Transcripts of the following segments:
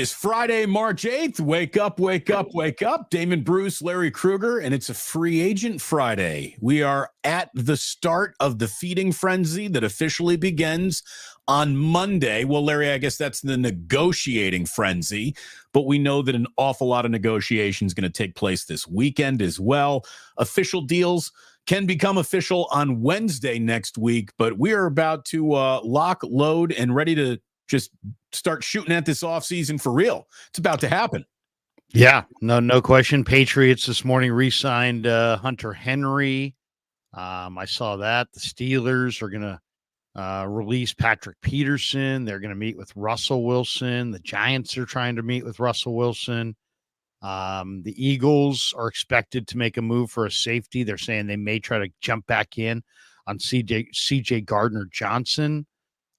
is Friday, March 8th. Wake up, wake up, wake up. Damon, Bruce, Larry Krueger, and it's a free agent Friday. We are at the start of the feeding frenzy that officially begins on Monday. Well, Larry, I guess that's the negotiating frenzy, but we know that an awful lot of negotiation is going to take place this weekend as well. Official deals can become official on Wednesday next week, but we are about to lock, load, and ready to just start shooting at this offseason for real. It's about to happen. Yeah, no question. Patriots this morning re-signed Hunter Henry. I saw that. The Steelers are going to release Patrick Peterson. They're going to meet with Russell Wilson. The Giants are trying to meet with Russell Wilson. The Eagles are expected to make a move for a safety. They're saying they may try to jump back in on CJ Gardner-Johnson.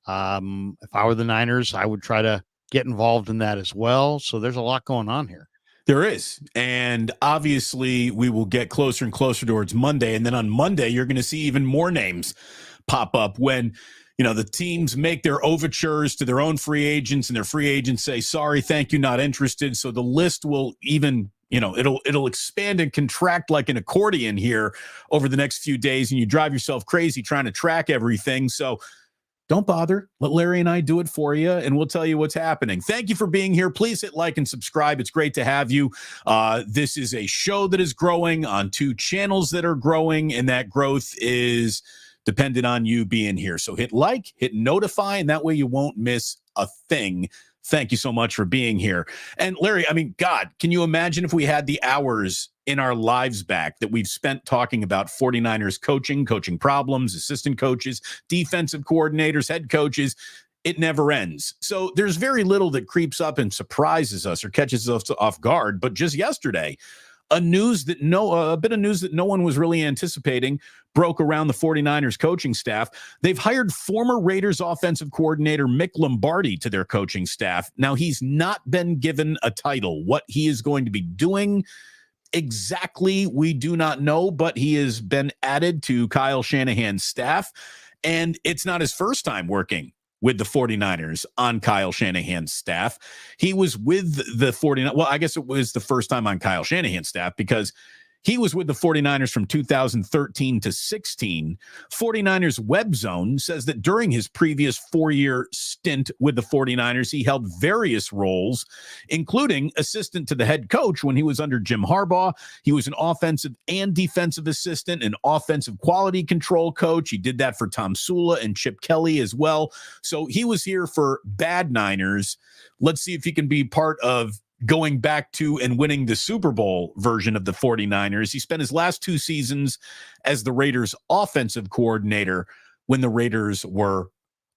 If I were the Niners, I would try to get involved in that as well. So there's a lot going on here. There is. And obviously we will get closer and closer towards Monday. And then on Monday, you're going to see even more names pop up when, the teams make their overtures to their own free agents and their free agents say, sorry, thank you, not interested. So the list will even, it'll expand and contract like an accordion here over the next few days. And you drive yourself crazy trying to track everything. So don't bother. Let Larry and I do it for you, and we'll tell you what's happening. Thank you for being here. Please hit like and subscribe. It's great to have you. This is a show that is growing on 2 channels that are growing, and that growth is dependent on you being here. So hit like, hit notify, and that way you won't miss a thing. Thank you so much for being here. And Larry, God, can you imagine if we had the hours in our lives back that we've spent talking about 49ers coaching problems, assistant coaches, defensive coordinators, head coaches? It never ends. So there's very little that creeps up and surprises us or catches us off guard. But just yesterday, a bit of news that no one was really anticipating broke around the 49ers coaching staff. They've hired former Raiders offensive coordinator Mick Lombardi to their coaching staff. Now, he's not been given a title. What he is going to be doing exactly, we do not know, but he has been added to Kyle Shanahan's staff, and it's not his first time working with the 49ers on Kyle Shanahan's staff. He was with the 49ers. Well, I guess it was the first time on Kyle Shanahan's staff because he was with the 49ers from 2013 to 16. 49ers Web Zone says that during his previous 4-year stint with the 49ers, he held various roles, including assistant to the head coach when he was under Jim Harbaugh. He was an offensive and defensive assistant, an offensive quality control coach. He did that for Tom Sula and Chip Kelly as well. So he was here for bad Niners. Let's see if he can be part of going back to and winning the Super Bowl version of the 49ers. He spent his last 2 seasons as the Raiders offensive coordinator when the Raiders were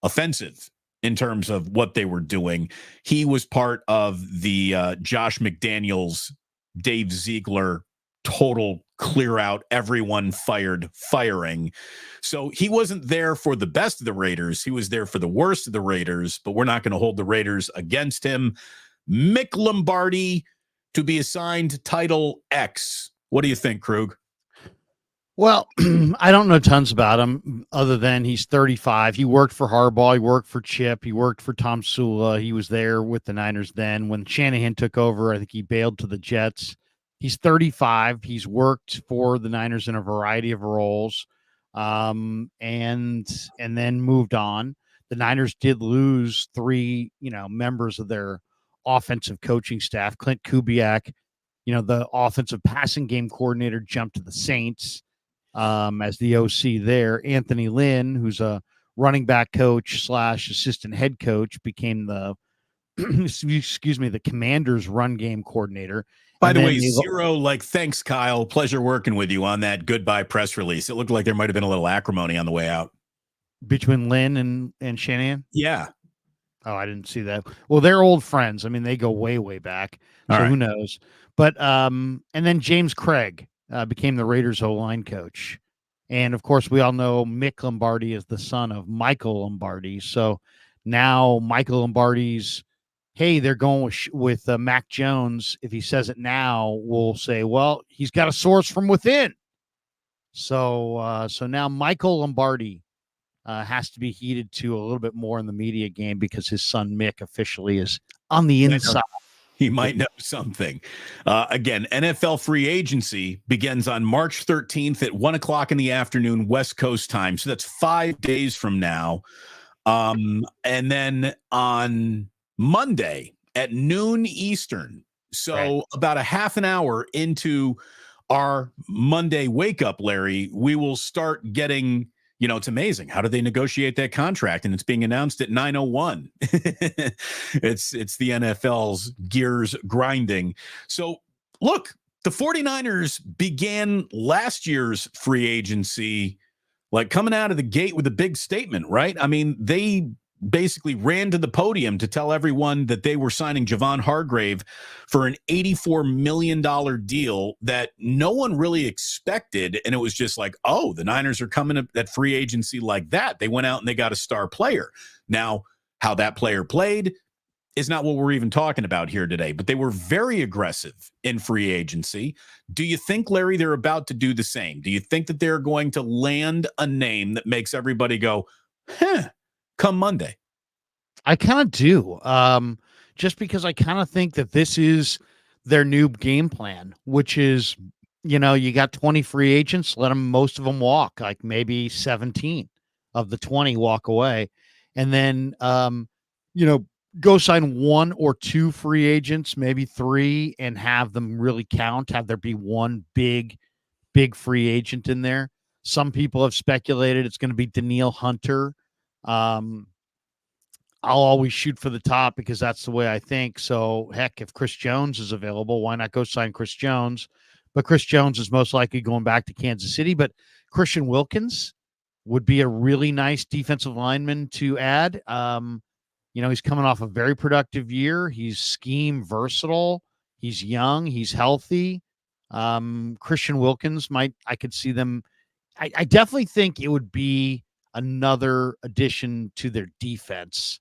offensive in terms of what they were doing. He was part of the Josh McDaniels, Dave Ziegler, total clear out, everyone firing. So he wasn't there for the best of the Raiders. He was there for the worst of the Raiders, but we're not going to hold the Raiders against him. Mick Lombardi to be assigned Title X. What do you think, Krug? Well, I don't know tons about him other than he's 35. He worked for Harbaugh. He worked for Chip. He worked for Tom Sula. He was there with the Niners then. When Shanahan took over, I think he bailed to the Jets. He's 35. He's worked for the Niners in a variety of roles and then moved on. The Niners did lose 3, members of their offensive coaching staff. Clint Kubiak, the offensive passing game coordinator, jumped to the Saints as the OC there. Anthony Lynn, who's a running back coach / assistant head coach, became the the Commanders run game coordinator. By the way, zero, thanks, Kyle. Pleasure working with you on that goodbye press release. It looked like there might have been a little acrimony on the way out. Between Lynn and Shanahan? Yeah. Oh, I didn't see that. Well, they're old friends. They go way, way back. So Who knows? But and then James Craig became the Raiders O-line coach. And of course, we all know Mick Lombardi is the son of Michael Lombardi. So now Michael Lombardi's, hey, they're going with Mac Jones. If he says it now, we'll say, well, he's got a source from within. So now Michael Lombardi has to be heeded to a little bit more in the media game because his son Mick officially is on the inside. He might know something. Again, NFL free agency begins on March 13th at 1 o'clock in the afternoon, West Coast time. So that's 5 days from now. And then on Monday at noon Eastern, so about a half an hour into our Monday wake up, Larry, we will start getting, it's amazing. How do they negotiate that contract? And it's being announced at 9:01. It's the NFL's gears grinding. So look, the 49ers began last year's free agency like coming out of the gate with a big statement, right? I mean, they basically ran to the podium to tell everyone that they were signing Javon Hargrave for an $84 million deal that no one really expected. And it was just like, oh, the Niners are coming at free agency like that. They went out and they got a star player. Now, how that player played is not what we're even talking about here today, but they were very aggressive in free agency. Do you think, Larry, they're about to do the same? Do you think that they're going to land a name that makes everybody go, come Monday? I kind of do. Just because I kind of think that this is their new game plan, which is, you got 20 free agents, let them, most of them walk, like maybe 17 of the 20 walk away. And then, go sign 1 or 2 free agents, maybe 3, and have them really count, have there be one big free agent in there. Some people have speculated it's going to be Danielle Hunter. I'll always shoot for the top because that's the way I think. So heck, if Chris Jones is available, why not go sign Chris Jones? But Chris Jones is most likely going back to Kansas City. But Christian Wilkins would be a really nice defensive lineman to add. He's coming off a very productive year. He's scheme versatile. He's young. He's healthy. Christian Wilkins I could see them. I definitely think it would be another addition to their defense,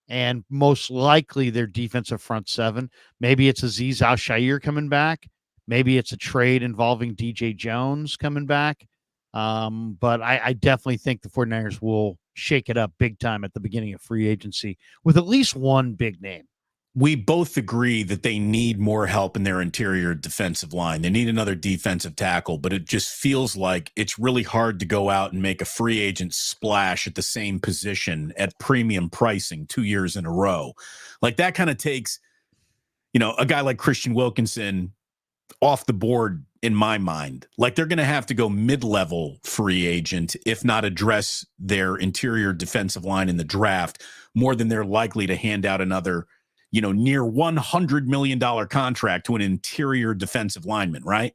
and most likely their defensive front seven. Maybe it's Azeez Al-Shaair coming back. Maybe it's a trade involving DJ Jones coming back. But I definitely think the 49ers will shake it up big time at the beginning of free agency with at least one big name. We both agree that they need more help in their interior defensive line. They need another defensive tackle, but it just feels like it's really hard to go out and make a free agent splash at the same position at premium pricing 2 years in a row. Like that kind of takes, a guy like Christian Wilkinson off the board in my mind. Like they're going to have to go mid-level free agent, if not address their interior defensive line in the draft more than they're likely to hand out another near $100 million contract to an interior defensive lineman, right?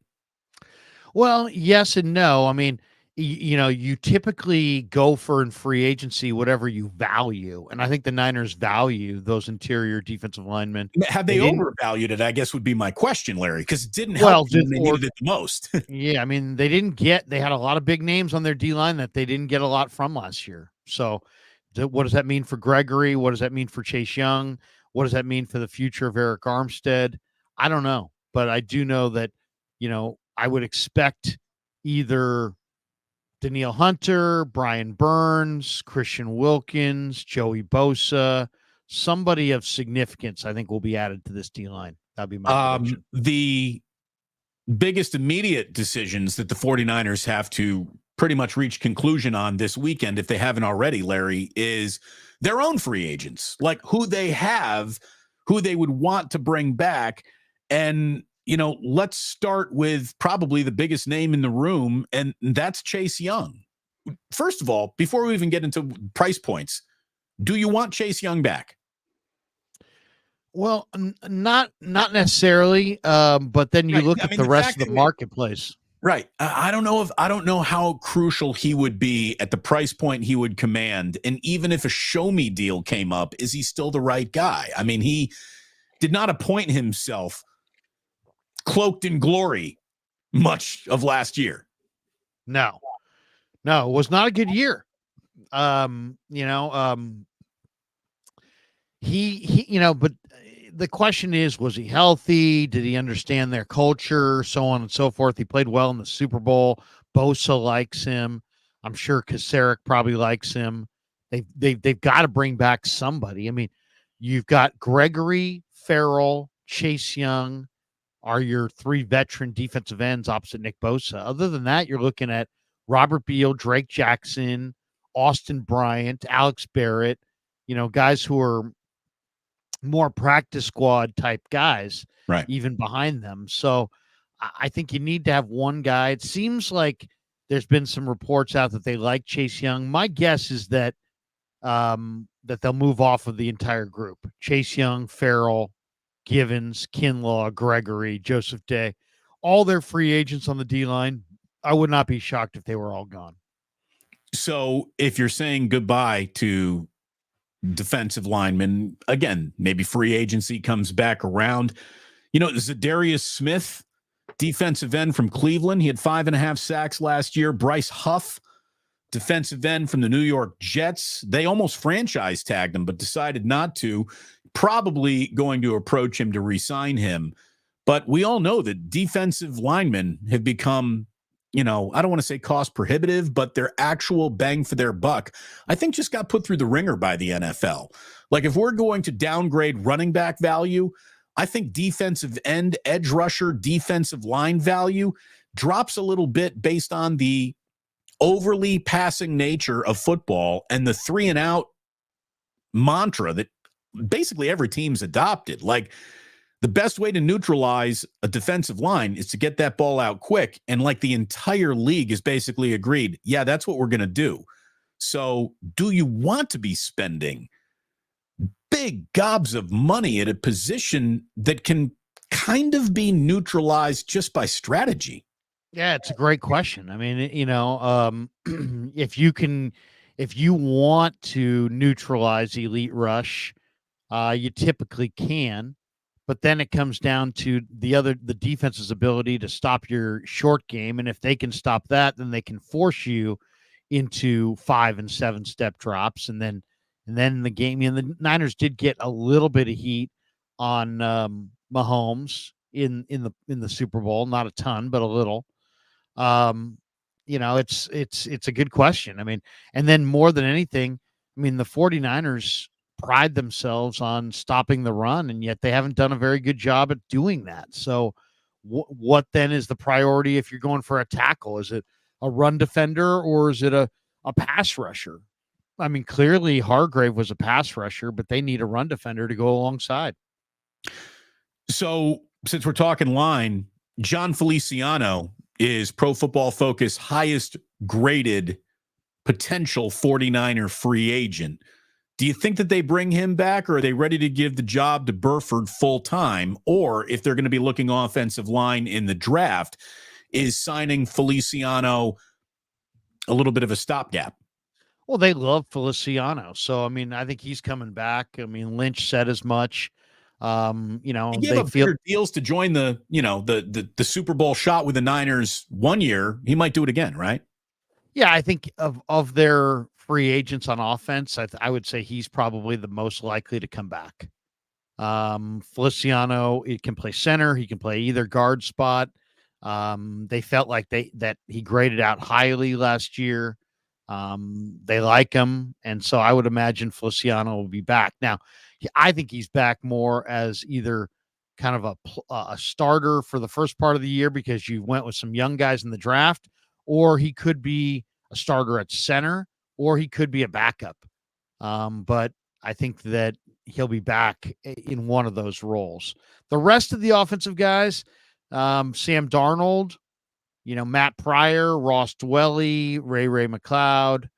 Well, yes and no. I mean, you typically go for in free agency whatever you value. And I think the Niners value those interior defensive linemen. Have they overvalued it, I guess would be my question, Larry, because it didn't help when they needed it the most. Yeah, I mean, they had a lot of big names on their D-line that they didn't get a lot from last year. So what does that mean for Gregory? What does that mean for Chase Young? What does that mean for the future of Eric Armstead? I don't know, but I do know that, I would expect either Danielle Hunter, Brian Burns, Christian Wilkins, Joey Bosa, somebody of significance, I think will be added to this D-line. That'd be my prediction. The biggest immediate decisions that the 49ers have to pretty much reach conclusion on this weekend, if they haven't already, Larry, is their own free agents, like who they have, who they would want to bring back. And, let's start with probably the biggest name in the room, and that's Chase Young. First of all, before we even get into price points, do you want Chase Young back? Well, not necessarily, but then you look at the rest of the marketplace. Right. I don't know how crucial he would be at the price point he would command. And even if a show me deal came up, is he still the right guy? I mean, he did not appoint himself cloaked in glory much of last year. No, it was not a good year. But the question is, was he healthy? Did he understand their culture? So on and so forth. He played well in the Super Bowl. Bosa likes him. I'm sure Kasarik probably likes him. They've got to bring back somebody. I mean, you've got Gregory, Farrell, Chase Young are your three veteran defensive ends opposite Nick Bosa. Other than that, you're looking at Robert Beal, Drake Jackson, Austin Bryant, Alex Barrett, guys who are more practice squad type guys, Right. even behind them. So I think you need to have one guy. It seems like there's been some reports out that they like Chase Young. My guess is that they'll move off of the entire group. Chase Young, Farrell, Givens, Kinlaw, Gregory, Joseph Day, all their free agents on the D line. I would not be shocked if they were all gone. So if you're saying goodbye to defensive linemen, again, maybe free agency comes back around. Zadarius Smith, defensive end from Cleveland. He had 5.5 sacks last year. Bryce Huff, defensive end from the New York Jets. They almost franchise tagged him, but decided not to. Probably going to approach him to re-sign him. But we all know that defensive linemen have become, I don't want to say cost prohibitive, but their actual bang for their buck, I think just got put through the ringer by the NFL. Like if we're going to downgrade running back value, I think defensive end, edge rusher, defensive line value drops a little bit based on the overly passing nature of football and the 3-and-out mantra that basically every team's adopted. Like the best way to neutralize a defensive line is to get that ball out quick. And like the entire league is basically agreed, yeah, that's what we're going to do. So do you want to be spending big gobs of money at a position that can kind of be neutralized just by strategy? Yeah, it's a great question. I mean, if you want to neutralize elite rush, you typically can, but then it comes down to the defense's ability to stop your short game, and if they can stop that, then they can force you into 5 and 7 step drops, and then the game. The Niners did get a little bit of heat on Mahomes in the Super Bowl, not a ton, but a little. It's a good question. I mean, and then more than anything, I mean, the 49ers pride themselves on stopping the run, and yet they haven't done a very good job at doing that. So what then is the priority if you're going for a tackle? Is it a run defender or is it a pass rusher? I mean, clearly Hargrave was a pass rusher, but they need a run defender to go alongside. So since we're talking line, John Feliciano is Pro Football Focus highest graded potential 49er free agent. Do you think that they bring him back, or are they ready to give the job to Burford full time? Or if they're going to be looking offensive line in the draft, is signing Feliciano a little bit of a stopgap? Well, they love Feliciano. So, I mean, I think he's coming back. I mean, Lynch said as much. He gave up bigger deals to join the Super Bowl shot with the Niners one year. He might do it again, right? Yeah, I think of their free agents on offense, I would say he's probably the most likely to come back. Feliciano, he can play center. He can play either guard spot. They felt like that he graded out highly last year. They like him, and so I would imagine Feliciano will be back. Now, I think he's back more as either kind of a starter for the first part of the year because you went with some young guys in the draft, or he could be a starter at center, or he could be a backup. But I think that he'll be back in one of those roles. The rest of the offensive guys, Sam Darnold, Matt Pryor, Ross Dwelly, Ray McLeod.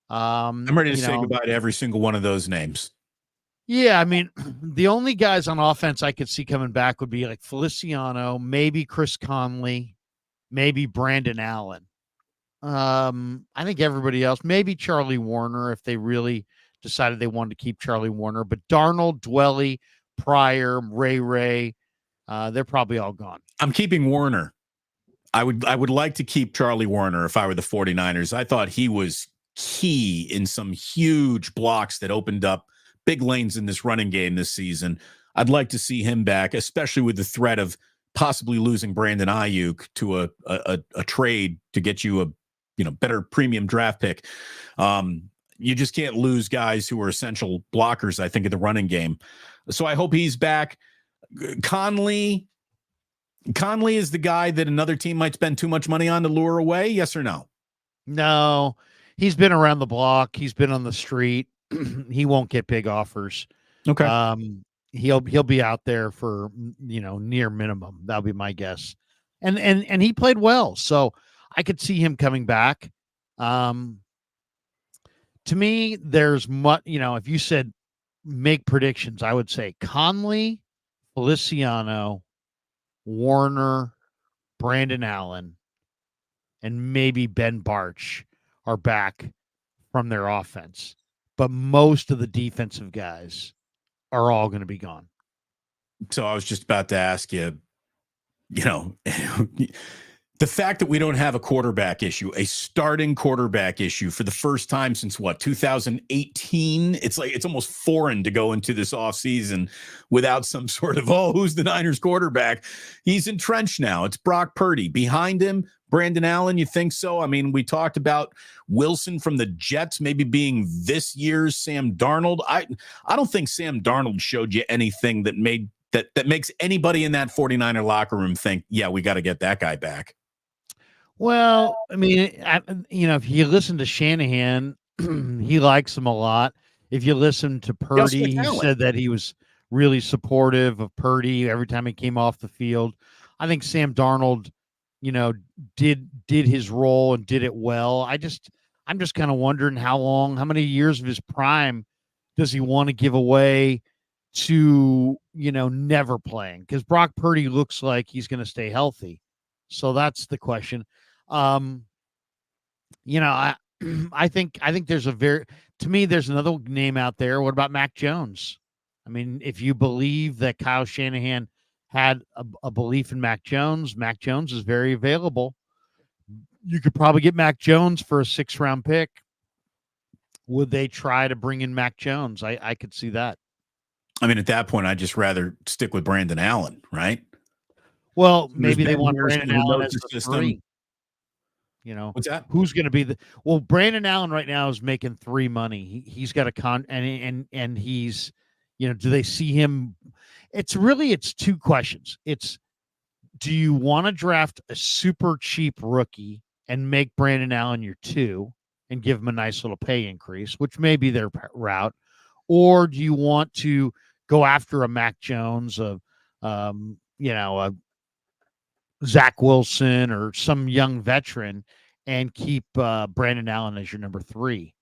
I'm ready to say goodbye to every single one of those names. Yeah, I mean, the only guys on offense I could see coming back would be like Feliciano, maybe Chris Conley, maybe Brandon Allen. I think everybody else, maybe Charlie Warner if they really decided they wanted to keep Charlie Warner, but Darnold, Dwelly, Pryor, Ray, they're probably all gone. I'm keeping Warner. I would like to keep Charlie Warner if I were the 49ers. I thought he was key in some huge blocks that opened up big lanes in this running game this season. I'd like to see him back, especially with the threat of possibly losing Brandon Ayuk to a trade to get you better premium draft pick. You just can't lose guys who are essential blockers, I think, in the running game. So I hope he's back. Conley is the guy that another team might spend too much money on to lure away. Yes or no? No, he's been around the block. He's been on the street. He won't get big offers. Okay. He'll be out there for near minimum. That'll be my guess. And he played well, so I could see him coming back. To me, there's much. If you said make predictions, I would say Conley, Feliciano, Warner, Brandon Allen, and maybe Ben Barch are back from their offense. But most of the defensive guys are all going to be gone. So I was just about to ask you, the fact that we don't have a quarterback issue, a starting quarterback issue for the first time since 2018, it's almost foreign to go into this offseason without some sort of, who's the Niners quarterback? He's entrenched now. It's Brock Purdy. Behind him, Brandon Allen, you think so? I mean, we talked about Wilson from the Jets maybe being this year's Sam Darnold. I don't think Sam Darnold showed you anything that makes anybody in that 49er locker room think, yeah, we got to get that guy back. Well, I mean, if you listen to Shanahan, he likes him a lot. If you listen to Purdy, he said that he was really supportive of Purdy every time he came off the field. I think Sam Darnold, did his role and did it well. I'm just kind of wondering how many years of his prime does he want to give away to, never playing? Because Brock Purdy looks like he's going to stay healthy. So that's the question. I think there's to me, there's another name out there. What about Mac Jones? I mean, if you believe that Kyle Shanahan had a belief in Mac Jones is very available. You could probably get Mac Jones for a 6th-round pick. Would they try to bring in Mac Jones? I could see that. I mean, at that point, I'd just rather stick with Brandon Allen, right? Well, maybe they want Brandon Allen as the system. 3. What's that? Who's going to be Brandon Allen right now is making 3 money. He's got a and he's, do they see him? It's 2 questions. It's, do you want to draft a super cheap rookie and make Brandon Allen your 2 and give him a nice little pay increase, which may be their route? Or do you want to go after a Mac Jones, a Zach Wilson or some young veteran and keep Brandon Allen as your number 3?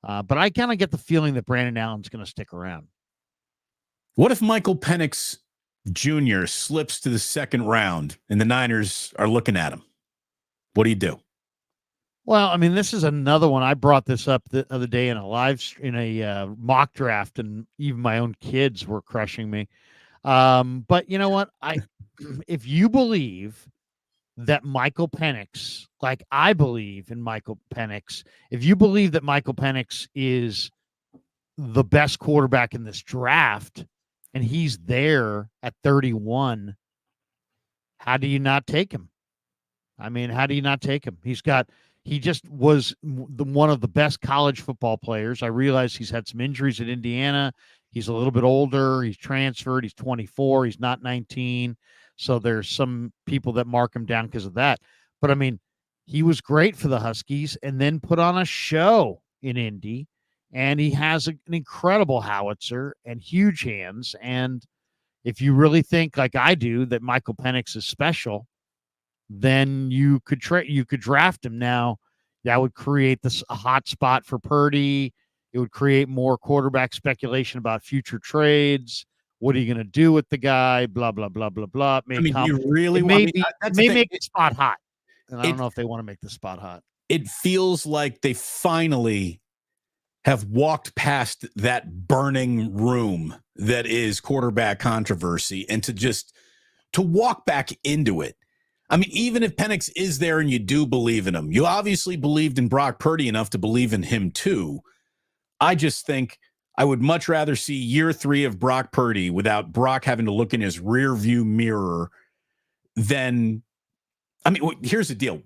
But I kind of get the feeling that Brandon Allen's going to stick around. What if Michael Penix Jr. slips to the 2nd round and the Niners are looking at him? What do you do? Well, I mean, this is another one. I brought this up the other day in a mock draft, and even my own kids were crushing me. But you know what? If you believe that Michael Penix, like I believe in Michael Penix, if you believe that Michael Penix is the best quarterback in this draft and he's there at 31, how do you not take him? I mean, how do you not take him? He just was one of the best college football players. I realize he's had some injuries at Indiana. He's a little bit older. He's transferred. He's 24. He's not 19. So there's some people that mark him down because of that. But I mean, he was great for the Huskies and then put on a show in Indy. And he has an incredible howitzer and huge hands. And if you really think like I do that Michael Penix is special, then you could draft him now. That would create a hot spot for Purdy. It would create more quarterback speculation about future trades. What are you going to do with the guy? Blah, blah, blah, blah, blah. You really make the spot hot. And I don't know if they want to make the spot hot. It feels like they finally have walked past that burning room that is quarterback controversy and to walk back into it. I mean, even if Penix is there and you do believe in him, you obviously believed in Brock Purdy enough to believe in him too. I just think I would much rather see year 3 of Brock Purdy without Brock having to look in his rear view mirror than, I mean, here's the deal.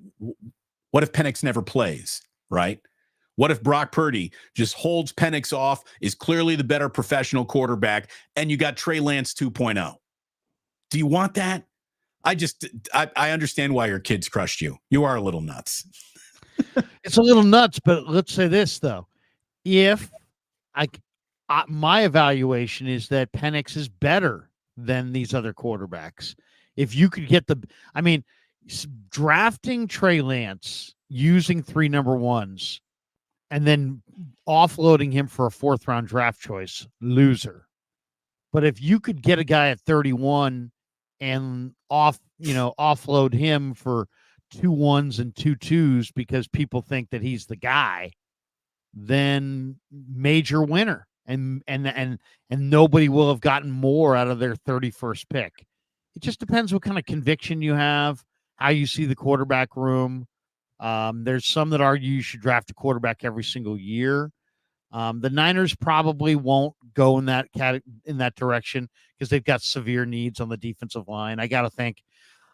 What if Penix never plays, right? What if Brock Purdy just holds Penix off, is clearly the better professional quarterback, and you got Trey Lance 2.0? Do you want that? I understand why your kids crushed you. You are a little nuts. It's a little nuts, but let's say this, though. If my evaluation is that Penix is better than these other quarterbacks. If you could get drafting Trey Lance using 3 number ones and then offloading him for a 4th round draft choice, loser. But if you could get a guy at 31 and offload him for 2 1s and 2 2s because people think that he's the guy, then major winner. And nobody will have gotten more out of their 31st pick. It just depends what kind of conviction you have, how you see the quarterback room. There's some that argue you should draft a quarterback every single year. The Niners probably won't go in that direction because they've got severe needs on the defensive line. I gotta think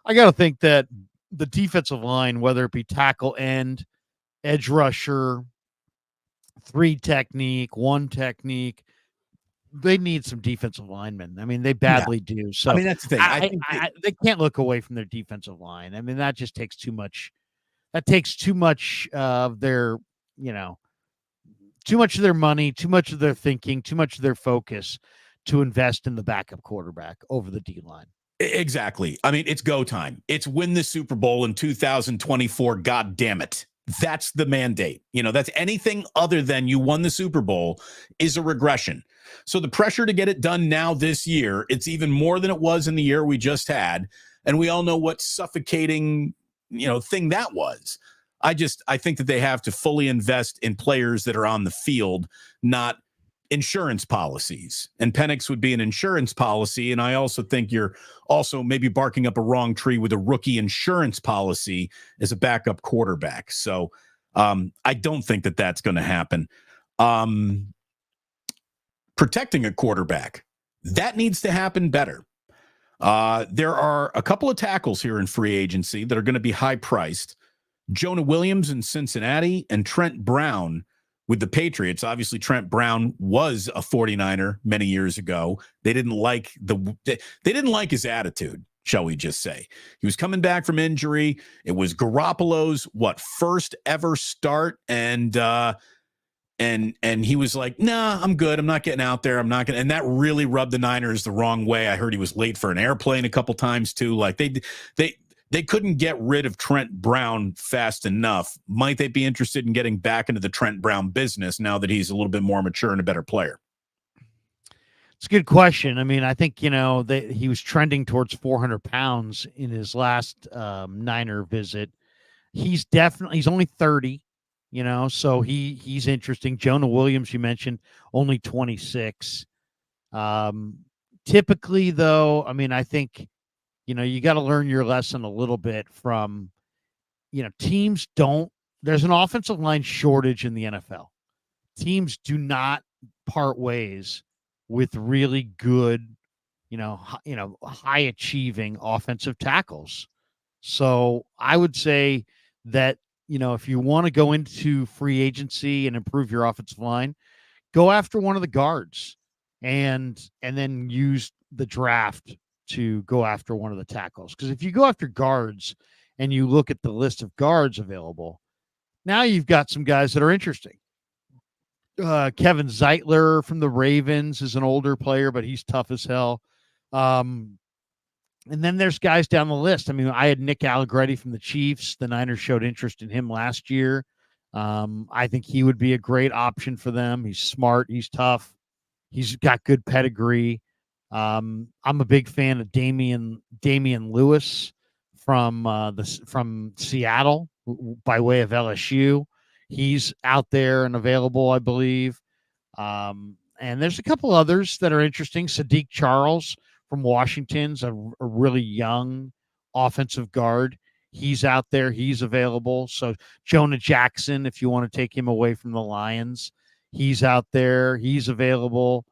that the defensive line, whether it be tackle, end, edge rusher, 3 technique, 1 technique, they need some defensive linemen. I mean, they badly do. So that's the thing. I think they can't look away from their defensive line. I mean, that just takes too much. That takes too much of their, too much of their money, too much of their thinking, too much of their focus to invest in the backup quarterback over the D line. Exactly. I mean, it's go time. It's win the Super Bowl in 2024. God damn it. That's the mandate. That's anything other than you won the Super Bowl is a regression. So the pressure to get it done now this year, it's even more than it was in the year we just had. And we all know what suffocating, thing that was. I think that they have to fully invest in players that are on the field, not insurance policies. And Penix would be an insurance policy. And I also think you're also maybe barking up a wrong tree with a rookie insurance policy as a backup quarterback. So I don't think that that's going to happen. Protecting a quarterback, that needs to happen better. There are a couple of tackles here in free agency that are going to be high priced. Jonah Williams in Cincinnati and Trent Brown with the Patriots. Obviously, Trent Brown was a 49er many years ago. They didn't like his attitude, shall we just say. He was coming back from injury. It was Garoppolo's first ever start, and he was like, "Nah, I'm good. I'm not getting out there. I'm not gonna." And that really rubbed the Niners the wrong way. I heard he was late for an airplane a couple times too. Like they couldn't get rid of Trent Brown fast enough. Might they be interested in getting back into the Trent Brown business now that he's a little bit more mature and a better player? It's a good question. I mean, I think, he was trending towards 400 pounds in his last Niner visit. He's only 30, so he's interesting. Jonah Williams, you mentioned, only 26. Typically, though, I mean, I think, you got to learn your lesson a little bit from, teams there's an offensive line shortage in the NFL. Teams do not part ways with really good, high achieving offensive tackles. So I would say that, if you want to go into free agency and improve your offensive line, go after one of the guards and then use the draft to go after one of the tackles. Because if you go after guards and you look at the list of guards available, now you've got some guys that are interesting. Kevin Zeitler from the Ravens is an older player, but he's tough as hell. And then there's guys down the list. I mean, I had Nick Allegretti from the Chiefs. The Niners showed interest in him last year. I think he would be a great option for them. He's smart. He's tough. He's got good pedigree. I'm a big fan of Damian Lewis from Seattle by way of LSU. He's out there and available, I believe. And there's a couple others that are interesting. Sadiq Charles from Washington's a really young offensive guard. He's out there. He's available. So Jonah Jackson, if you want to take him away from the Lions, he's out there. He's available.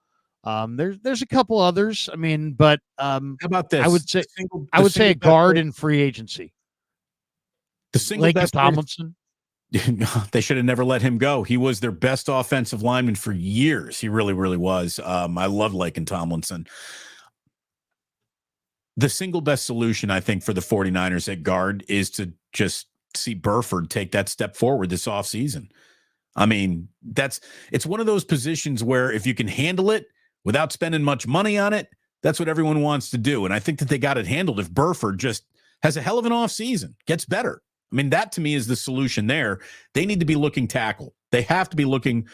There's a couple others. I mean, but how about this? I would say a guard in free agency. The single Lakin best Tomlinson. they should have never let him go. He was their best offensive lineman for years. He really, really was. I love Lakin Tomlinson. The single best solution, I think, for the 49ers at guard is to just see Burford take that step forward this offseason. I mean, it's one of those positions where if you can handle it without spending much money on it, that's what everyone wants to do. And I think that they got it handled if Burford just has a hell of an offseason, gets better. I mean, that to me is the solution there. They need to be looking tackle. They have to be looking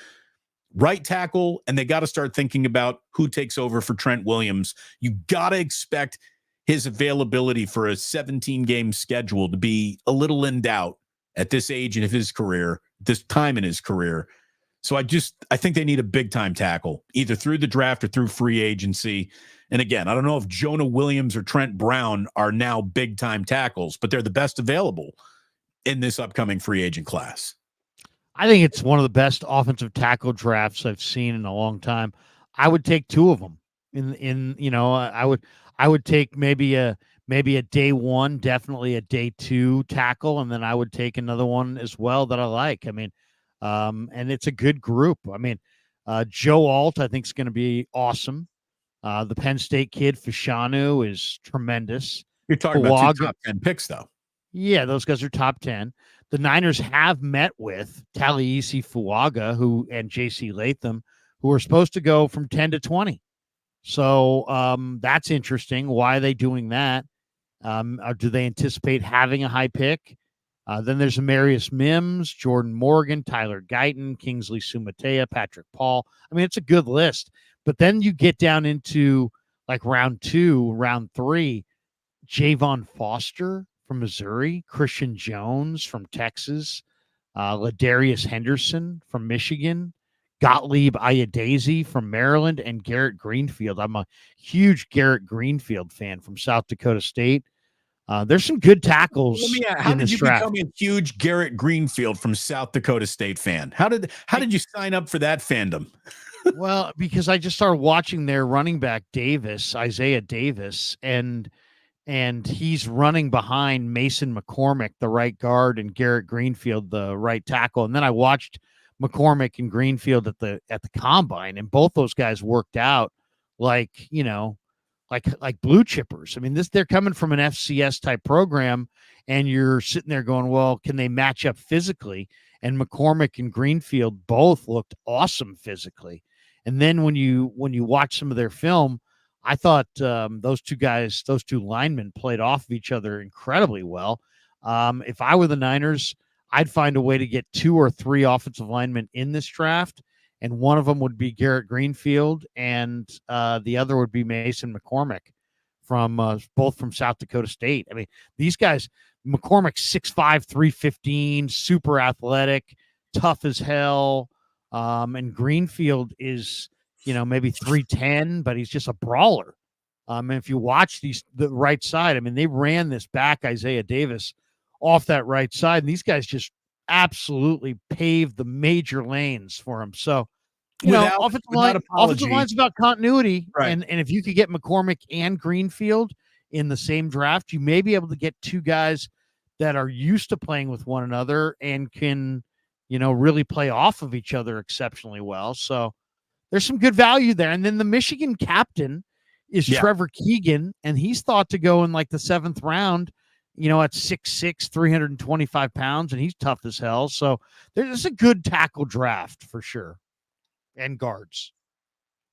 right tackle, and they got to start thinking about who takes over for Trent Williams. You got to expect his availability for a 17-game schedule to be a little in doubt at this age of his career, this time in his career. So I think they need a big-time tackle, either through the draft or through free agency. And again, I don't know if Jonah Williams or Trent Brown are now big-time tackles, but they're the best available in this upcoming free agent class. I think it's one of the best offensive tackle drafts I've seen in a long time. I would take two of them. I would take maybe a day one, definitely a day two tackle, and then I would take another one as well that I like. I mean, and it's a good group. I mean, Joe Alt, I think, is going to be awesome. The Penn State kid, Fashanu, is tremendous. You're talking about two top 10 picks, though. Yeah, those guys are top 10. The Niners have met with Talieisi Fuaga and J.C. Latham, who are supposed to go from 10 to 20. So that's interesting. Why are they doing that? Or do they anticipate having a high pick? Then there's Amarius Mims, Jordan Morgan, Tyler Guyton, Kingsley Sumatea, Patrick Paul. I mean, it's a good list. But then you get down into like round 2, round 3, Javon Foster from Missouri, Christian Jones from Texas, Ladarius Henderson from Michigan, Gottlieb Ayadesi from Maryland, and Garrett Greenfield. I'm a huge Garrett Greenfield fan from South Dakota State. There's some good tackles. How did you become a huge Garrett Greenfield from South Dakota State fan? How did you sign up for that fandom? Well, because I just started watching their running back Isaiah Davis, and he's running behind Mason McCormick, the right guard, and Garrett Greenfield, the right tackle. And then I watched McCormick and Greenfield at the combine, and both those guys worked out like blue chippers. I mean, they're coming from an FCS type program, and you're sitting there going, well, can they match up physically? And McCormick and Greenfield both looked awesome physically. And then when you watch some of their film, I thought those two linemen played off of each other incredibly well. If I were the Niners, I'd find a way to get 2 or 3 offensive linemen in this draft, and one of them would be Garrett Greenfield, and the other would be Mason McCormick both from South Dakota State. I mean, these guys, McCormick's 6'5", 315, super athletic, tough as hell, and Greenfield is maybe 310, but he's just a brawler. And if you watch the right side, I mean, they ran this back, Isaiah Davis, off that right side, and these guys just absolutely paved the major lanes for him. So, offensive line's about continuity, right? And if you could get McCormick and Greenfield in the same draft, you may be able to get 2 guys that are used to playing with one another and can, really play off of each other exceptionally well. So there's some good value there. And then the Michigan captain is Trevor Keegan, and he's thought to go in like the 7th round, at 6'6", 325 pounds, and he's tough as hell. So there's a good tackle draft for sure. And guards.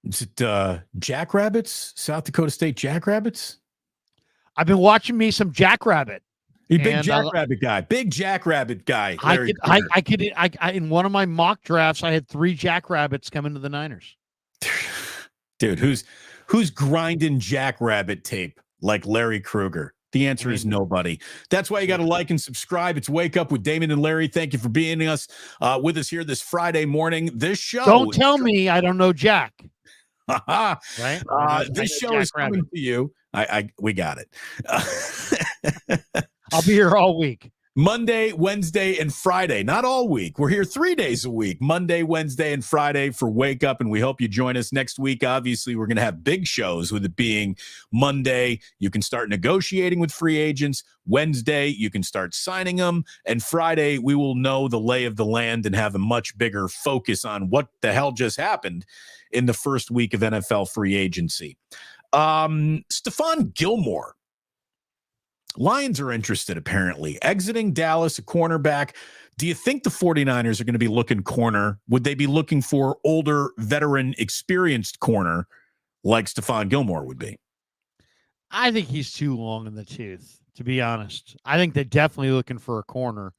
Is it Jackrabbits? South Dakota State Jackrabbits? I've been watching me some Jackrabbit. You big Jackrabbit guy. Big Jackrabbit guy. I could in one of my mock drafts, I had 3 Jackrabbits come into the Niners. Dude, who's grinding Jackrabbit tape like Larry Krueger? The answer is nobody. That's why you got to like and subscribe. It's Wake Up with Damon and Larry. Thank you for being with us here this Friday morning. This show. Don't tell me I don't know Jack. Right? This show is coming to you. We got it. I'll be here all week. Monday, Wednesday, and Friday. Not all week. We're here 3 days a week. Monday, Wednesday, and Friday for Wake Up, and we hope you join us next week. Obviously, we're going to have big shows, with it being Monday, you can start negotiating with free agents. Wednesday, you can start signing them. And Friday, we will know the lay of the land and have a much bigger focus on what the hell just happened in the first week of NFL free agency. Stephon Gilmore. Lions are interested, apparently. Exiting Dallas, a cornerback. Do you think the 49ers are going to be looking corner? Would they be looking for older, veteran, experienced corner like Stephon Gilmore would be? I think he's too long in the tooth, to be honest. I think they're definitely looking for a corner.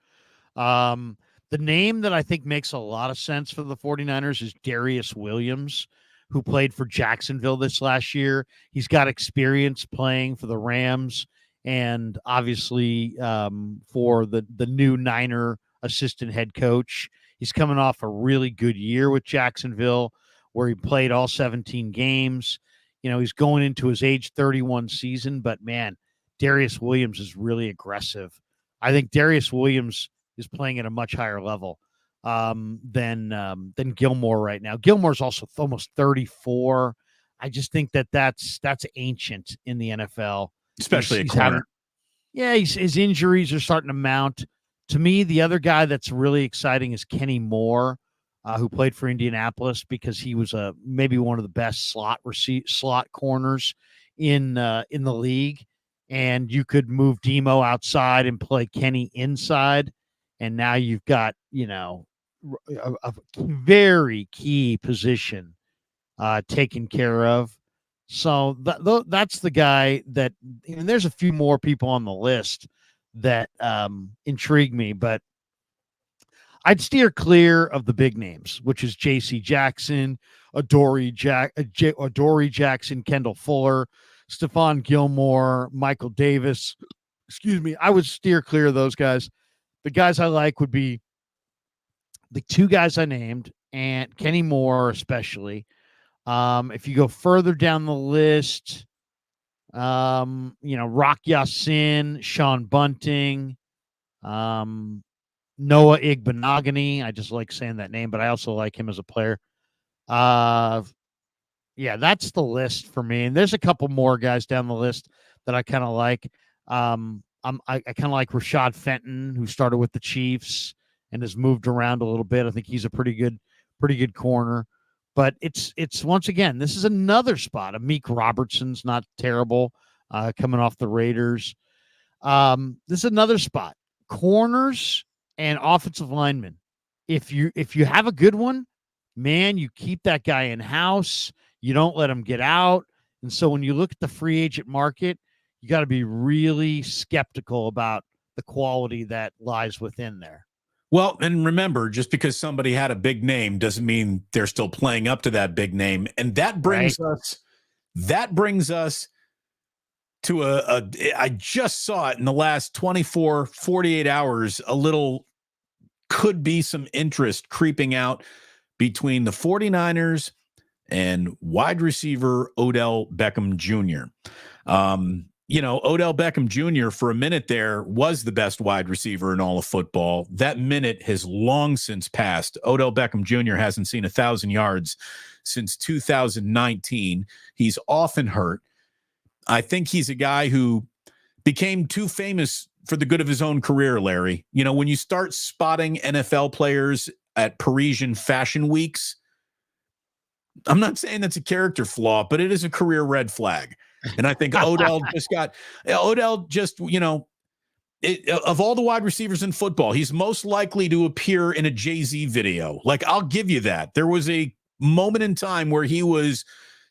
The name that I think makes a lot of sense for the 49ers is Darius Williams, who played for Jacksonville this last year. He's got experience playing for the Rams, and obviously for the new Niner assistant head coach. He's coming off a really good year with Jacksonville, where he played all 17 games. You know, he's going into his age 31 season, but man, Darius Williams is really aggressive. I think Darius Williams is playing at a much higher level than Gilmore right now. Gilmore's also almost 34. I just think that's ancient in the NFL. Especially a corner. His injuries are starting to mount. To me, the other guy that's really exciting is Kenny Moore, who played for Indianapolis, because he was maybe one of the best slot corners in the league. And you could move Demo outside and play Kenny inside, and now you've got a very key position taken care of. So that's the guy that, and there's a few more people on the list that intrigue me, but I'd steer clear of the big names, which is J.C. Jackson, Adoree Jackson, Kendall Fuller, Stephon Gilmore, Michael Davis. Excuse me. I would steer clear of those guys. The guys I like would be the two guys I named, and Kenny Moore especially. If you go further down the list, Rock Ya-Sin, Sean Bunting, Noah Igbenogany. I just like saying that name, but I also like him as a player. That's the list for me. And there's a couple more guys down the list that I kind of like. I kind of like Rashad Fenton, who started with the Chiefs and has moved around a little bit. I think he's a pretty good corner. But it's once again, this is another spot. Amik Robertson's not terrible, coming off the Raiders. This is another spot. Corners and offensive linemen. If you have a good one, man, you keep that guy in house. You don't let him get out. And so when you look at the free agent market, you got to be really skeptical about the quality that lies within there. Well, and remember, just because somebody had a big name doesn't mean they're still playing up to that big name. And that brings us to I just saw it in the last 24, 48 hours, could be some interest creeping out between the 49ers and wide receiver Odell Beckham Jr. Odell Beckham Jr. for a minute there was the best wide receiver in all of football. That minute has long since passed. Odell Beckham Jr. hasn't seen 1,000 yards since 2019. He's often hurt. I think he's a guy who became too famous for the good of his own career, Larry. You know, when you start spotting NFL players at Parisian fashion weeks, I'm not saying that's a character flaw, but it is a career red flag. And I think Odell of all the wide receivers in football, he's most likely to appear in a Jay-Z video. Like, I'll give you that. There was a moment in time where he was,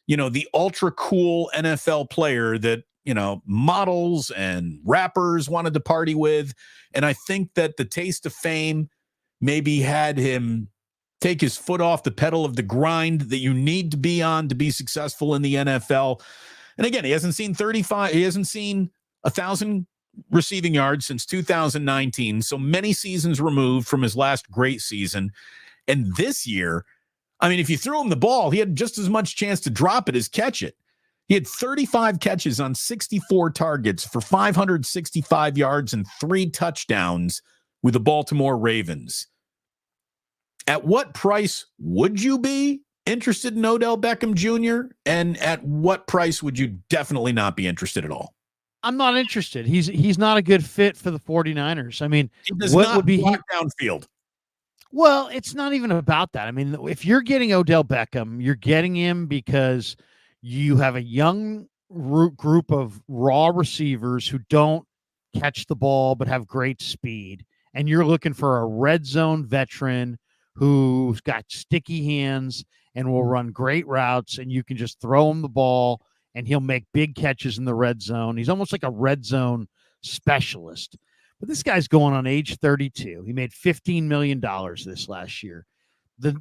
the ultra cool NFL player that, models and rappers wanted to party with. And I think that the taste of fame maybe had him take his foot off the pedal of the grind that you need to be on to be successful in the NFL. And again, he hasn't seen 1,000 receiving yards since 2019. So many seasons removed from his last great season. And this year, I mean, if you threw him the ball, he had just as much chance to drop it as catch it. He had 35 catches on 64 targets for 565 yards and 3 touchdowns with the Baltimore Ravens. At what price would you be interested in Odell Beckham Jr.? And at what price would you definitely not be interested at all? I'm not interested. He's not a good fit for the 49ers. I mean, He does what not would be block downfield. Well, it's not even about that. I mean, if you're getting Odell Beckham, you're getting him because you have a young group of raw receivers who don't catch the ball but have great speed. And you're looking for a red zone veteran who's got sticky hands and will run great routes. And you can just throw him the ball and he'll make big catches in the red zone. He's almost like a red zone specialist. But this guy's going on age 32. He made $15 million this last year.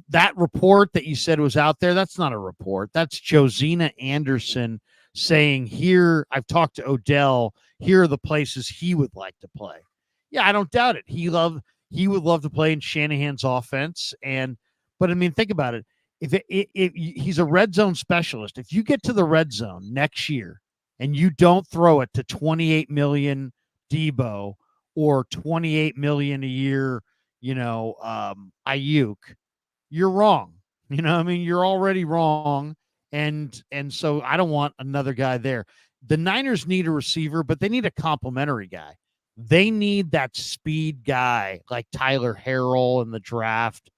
That report that you said was out there, that's not a report. That's Josina Anderson saying, here, I've talked to Odell. Here are the places he would like to play. Yeah, I don't doubt it. He would love to play in Shanahan's offense. But I mean, think about it. If he's a red zone specialist, if you get to the red zone next year and you don't throw it to 28 million Debo or 28 million a year, Ayuk, you're wrong. You know, I mean, you're already wrong. And so I don't want another guy there. The Niners need a receiver, but they need a complimentary guy. They need that speed guy like Tyler Harrell in the draft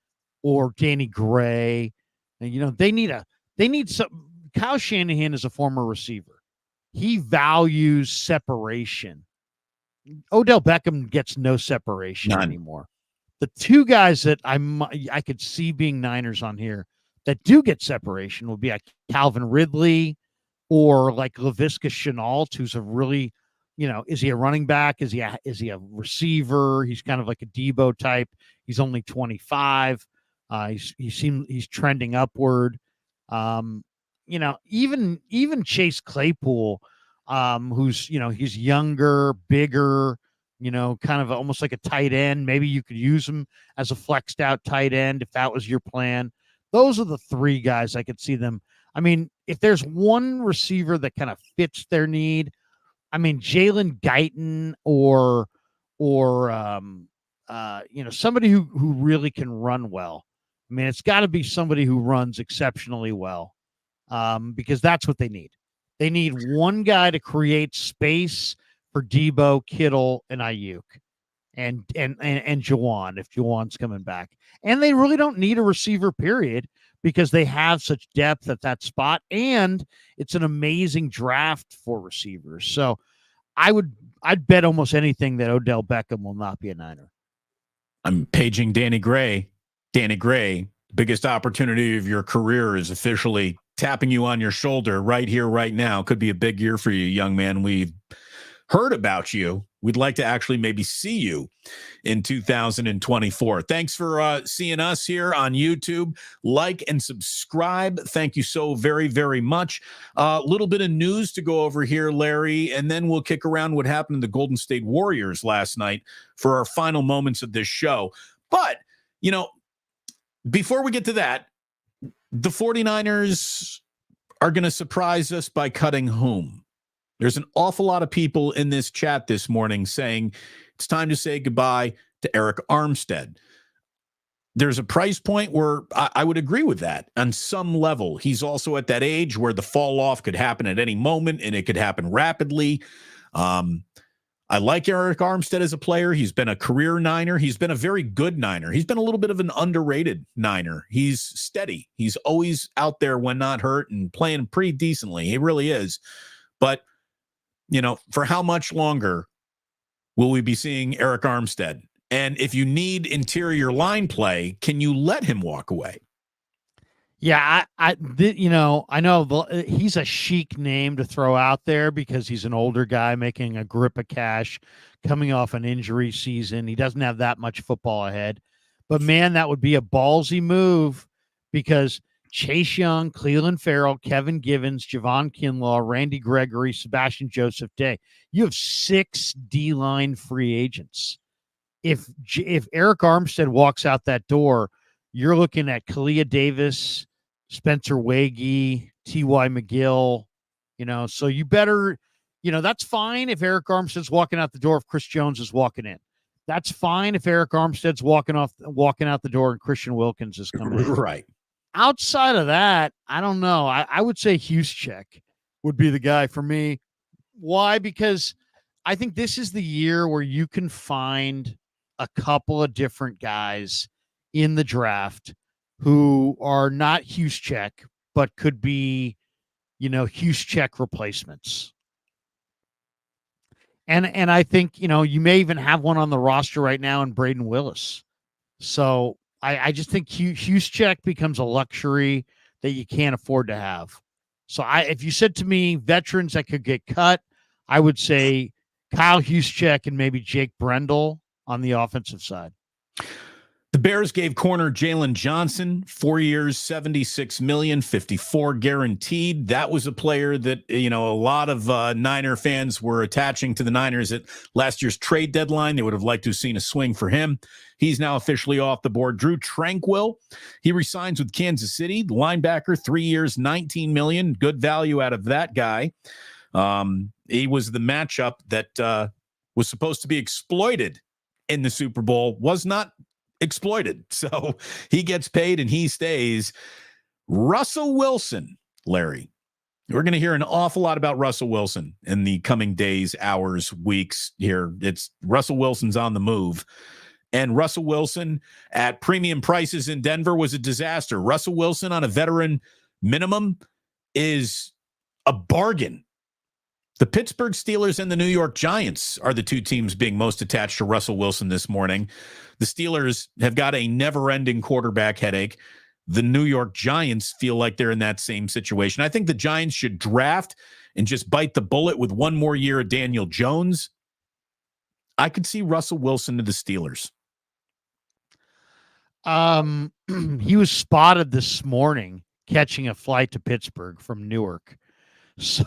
or Danny Gray. And, they need some. Kyle Shanahan is a former receiver. He values separation. Odell Beckham gets no separation anymore. The two guys that I could see being Niners on here that do get separation would be like Calvin Ridley or like Laviska Shenault, who's a really, is he a running back? Is he a receiver? He's kind of like a Debo type. He's only 25. He's trending upward. Even Chase Claypool, who's, he's younger, bigger, kind of almost like a tight end. Maybe you could use him as a flexed out tight end if that was your plan. Those are the three guys I could see them. I mean, if there's one receiver that kind of fits their need, I mean, Jalen Guyton or somebody who really can run well. I mean, it's got to be somebody who runs exceptionally well, because that's what they need. They need one guy to create space for Debo, Kittle, and Ayuk, and Juwan if Juwan's coming back. And they really don't need a receiver, period, because they have such depth at that spot, and it's an amazing draft for receivers. So I'd bet almost anything that Odell Beckham will not be a Niner. I'm paging Danny Gray. Danny Gray, biggest opportunity of your career is officially tapping you on your shoulder right here, right now. Could be a big year for you, young man. We've heard about you. We'd like to actually maybe see you in 2024. Thanks for seeing us here on YouTube. Like and subscribe. Thank you so very, very much. A little bit of news to go over here, Larry, and then we'll kick around what happened to the Golden State Warriors last night for our final moments of this show. But, before we get to that, the 49ers are going to surprise us by cutting whom? There's an awful lot of people in this chat this morning saying it's time to say goodbye to Eric Armstead. There's a price point where I would agree with that on some level. He's also at that age where the fall off could happen at any moment, and it could happen rapidly. I like Eric Armstead as a player. He's been a career Niner. He's been a very good Niner. He's been a little bit of an underrated Niner. He's steady. He's always out there when not hurt and playing pretty decently. He really is. But, for how much longer will we be seeing Eric Armstead? And if you need interior line play, can you let him walk away? Yeah, I know he's a chic name to throw out there because he's an older guy making a grip of cash, coming off an injury season. He doesn't have that much football ahead. But, man, that would be a ballsy move because Chase Young, Cleveland Farrell, Kevin Givens, Javon Kinlaw, Randy Gregory, Sebastian Joseph Day. You have 6 D-line free agents. If Eric Armstead walks out that door, you're looking at Kalia Davis, Spencer Wagee, T.Y. McGill, So you better, that's fine if Eric Armstead's walking out the door, if Chris Jones is walking in. That's fine if Eric Armstead's walking out the door and Christian Wilkins is coming in. Right. Outside of that, I don't know. I would say Juszczyk would be the guy for me. Why? Because I think this is the year where you can find a couple of different guys in the draft who are not Juszczyk, but could be, Juszczyk replacements. And I think, you may even have one on the roster right now in Braden Willis. So I just think Juszczyk becomes a luxury that you can't afford to have. So if you said to me veterans that could get cut, I would say Kyle Juszczyk and maybe Jake Brendel on the offensive side. The Bears gave corner Jalen Johnson 4 years, $76 million, 54 guaranteed. That was a player that, a lot of Niner fans were attaching to the Niners at last year's trade deadline. They would have liked to have seen a swing for him. He's now officially off the board. Drew Tranquill, he resigns with Kansas City. The linebacker, 3 years, $19 million. Good value out of that guy. He was the matchup that was supposed to be exploited in the Super Bowl, was not exploited. So he gets paid and he stays. Russell Wilson, Larry. We're going to hear an awful lot about Russell Wilson in the coming days, hours, weeks here. It's Russell Wilson's on the move. And Russell Wilson at premium prices in Denver was a disaster. Russell Wilson on a veteran minimum is a bargain. The Pittsburgh Steelers and the New York Giants are the two teams being most attached to Russell Wilson this morning. The Steelers have got a never-ending quarterback headache. The New York Giants feel like they're in that same situation. I think the Giants should draft and just bite the bullet with one more year of Daniel Jones. I could see Russell Wilson to the Steelers. He was spotted this morning catching a flight to Pittsburgh from Newark. So